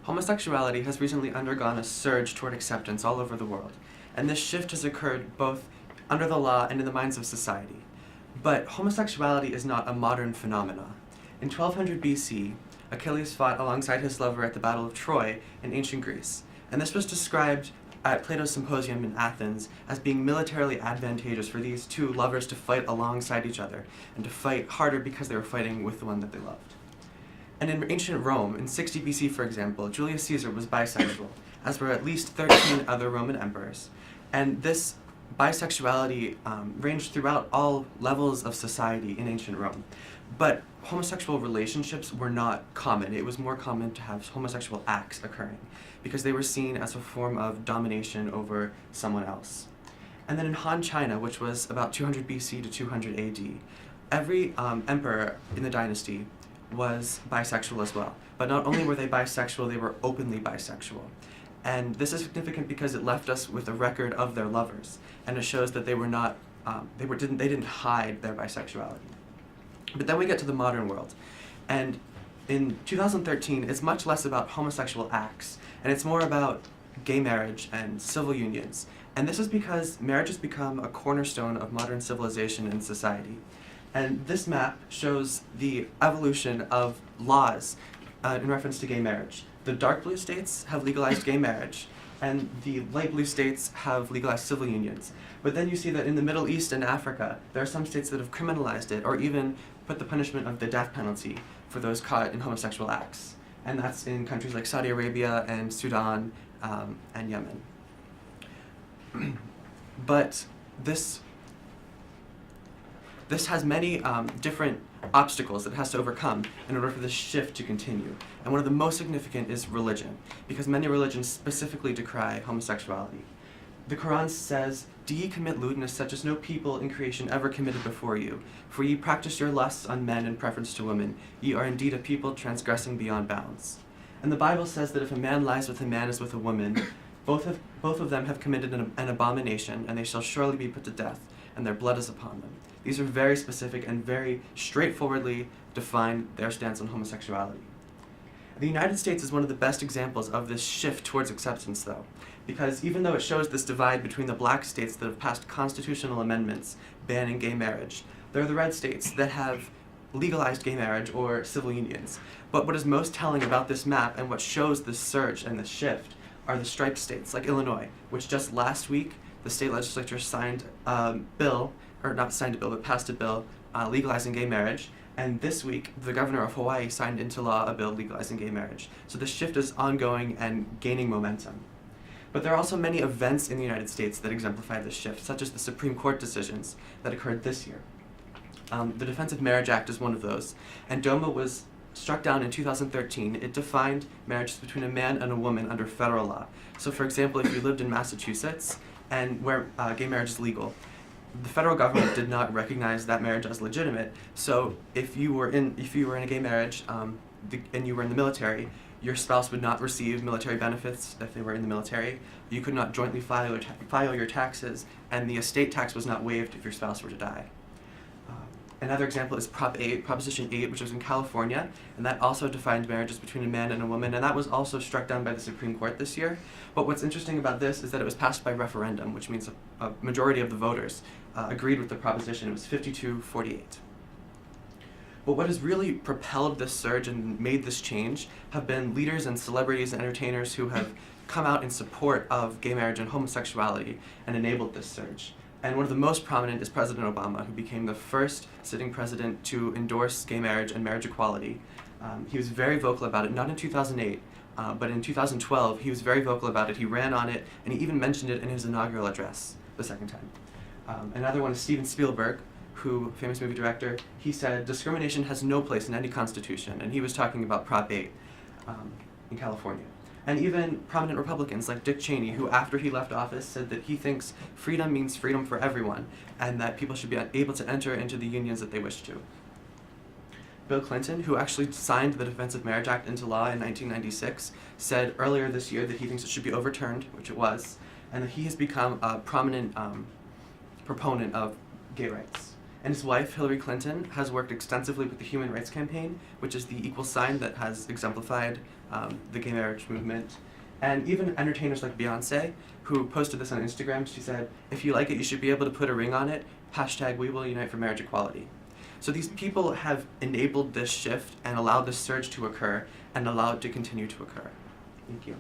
Homosexuality has recently undergone a surge toward acceptance all over the world, and this shift has occurred both under the law and in the minds of society. But homosexuality is not a modern phenomenon. In 1200 BC, Achilles fought alongside his lover at the Battle of Troy in ancient Greece, and this was described at Plato's Symposium in Athens as being militarily advantageous for these two lovers to fight alongside each other and to fight harder because they were fighting with the one that they loved. And in ancient Rome, in 60 BC for example, Julius Caesar was bisexual, as were at least 13 other Roman emperors. And this bisexuality ranged throughout all levels of society in ancient Rome. But homosexual relationships were not common. It was more common to have homosexual acts occurring because they were seen as a form of domination over someone else. And then in Han China, which was about 200 BC to 200 AD, every emperor in the dynasty was bisexual as well. But not only were they bisexual, they were openly bisexual. And this is significant because it left us with a record of their lovers, and it shows that they were not, they didn't hide their bisexuality. But then we get to the modern world, and in 2013, it's much less about homosexual acts, and it's more about gay marriage and civil unions. And this is because marriage has become a cornerstone of modern civilization and society. And this map shows the evolution of laws in reference to gay marriage. The dark blue states have legalized gay marriage, and the light blue states have legalized civil unions. But then you see that in the Middle East and Africa, there are some states that have criminalized it, or even put the punishment of the death penalty for those caught in homosexual acts. And that's in countries like Saudi Arabia and Sudan and Yemen. But this has many different obstacles it has to overcome in order for this shift to continue. And one of the most significant is religion, because many religions specifically decry homosexuality. The Quran says, "Do ye commit lewdness such as no people in creation ever committed before you? For ye practice your lusts on men in preference to women. Ye are indeed a people transgressing beyond bounds." And the Bible says that if a man lies with a man as with a woman, both of them have committed an abomination, and they shall surely be put to death, and their blood is upon them. These are very specific and very straightforwardly define their stance on homosexuality. The United States is one of the best examples of this shift towards acceptance, though, because even though it shows this divide between the black states that have passed constitutional amendments banning gay marriage, there are the red states that have legalized gay marriage or civil unions. But what is most telling about this map and what shows this surge and this shift are the striped states, like Illinois, which just last week the state legislature signed a bill, or not signed a bill, but passed a bill legalizing gay marriage. And this week, the governor of Hawaii signed into law a bill legalizing gay marriage. So the shift is ongoing and gaining momentum. But there are also many events in the United States that exemplify this shift, such as the Supreme Court decisions that occurred this year. The Defense of Marriage Act is one of those, and DOMA was struck down in 2013. It defined marriages between a man and a woman under federal law. So for example, if you lived in Massachusetts and where gay marriage is legal, the federal government did not recognize that marriage as legitimate. So if you were in a gay marriage and you were in the military, your spouse would not receive military benefits if they were in the military. You could not jointly file your taxes, and the estate tax was not waived if your spouse were to die. Another example is Proposition 8, which was in California, and that also defined marriages between a man and a woman, and that was also struck down by the Supreme Court this year. But what's interesting about this is that it was passed by referendum, which means a majority of the voters agreed with the proposition. It was 52-48. But what has really propelled this surge and made this change have been leaders and celebrities and entertainers who have come out in support of gay marriage and homosexuality and enabled this surge. And one of the most prominent is President Obama, who became the first sitting president to endorse gay marriage and marriage equality. He was very vocal about it, not in 2008, but in 2012 he was very vocal about it. He ran on it, and he even mentioned it in his inaugural address the second time. Another one is Steven Spielberg, who, famous movie director, he said, "Discrimination has no place in any constitution," and he was talking about Prop 8 in California. And even prominent Republicans like Dick Cheney, who after he left office said that he thinks freedom means freedom for everyone, and that people should be able to enter into the unions that they wish to. Bill Clinton, who actually signed the Defense of Marriage Act into law in 1996, said earlier this year that he thinks it should be overturned, which it was, and that he has become a prominent proponent of gay rights. And his wife, Hillary Clinton, has worked extensively with the Human Rights Campaign, which is the equal sign that has exemplified the gay marriage movement. And even entertainers like Beyonce, who posted this on Instagram, she said, "If you like it, you should be able to put a ring on it. Hashtag we will unite for marriage equality." So these people have enabled this shift and allowed this surge to occur and allowed it to continue to occur. Thank you.